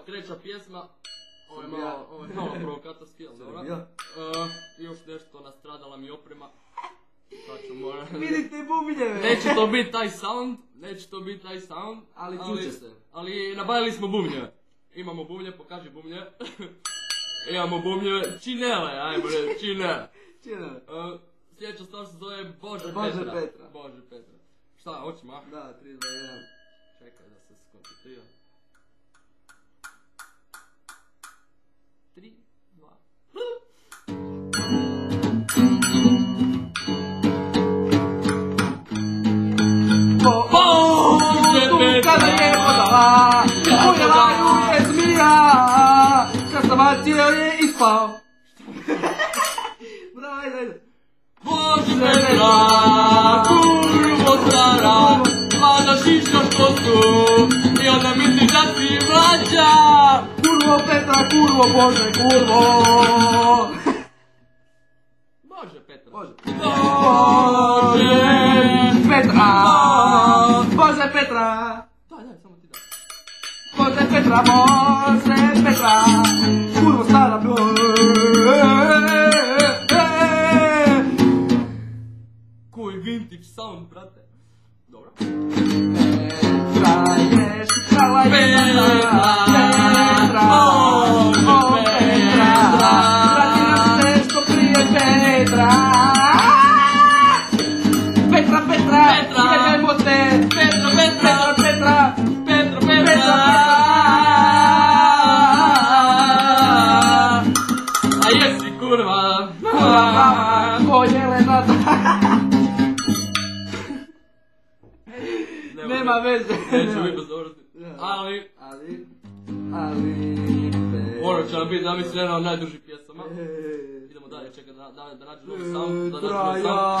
treća pjesma. Ovo je malo provokatorski, ali dobro. Još nešto, nastradala mi oprema. Vidite bubnjeve! Neće to biti taj sound, ali čuće se. Ali nabavili smo bubnjeve. Imamo bubnje, pokaži bubnje. Imamo bubnjeve, činele, ajmo reći, činele. Sljedeća stvar se zove Bože Petra. Šta, hoćemo, a? Da, 3, 2, 1. Čekaj da se skoncentriram. 3, 2. Bože kada je podala, pojela ju je zmija, kad sam bacio je ispao. Bravo, ajde. Bože Petra, kurvo stara, mada šiškaš kosu, i onda misliš da si mlađa. Kurvo Petra, kurvo Bože, kurvo. Bože Petra. Bože Petra. Bože Petra. Daj, samo ti daj. Bože Petra, Bože Petra, kurvo stara, Koji vintage sound, brate. Dobro. Petra je šikala Petra, vrati nam se što prije Petra. Petra, idemo te. Petra. A jesi kurva. Ko Jelena. Nema veze. Neću mi pozoriti. Ali... Morat će nam biti zamisli jedna od najdužih pjesama. Idemo dalje, čekaj da nađu novi sound. Petra.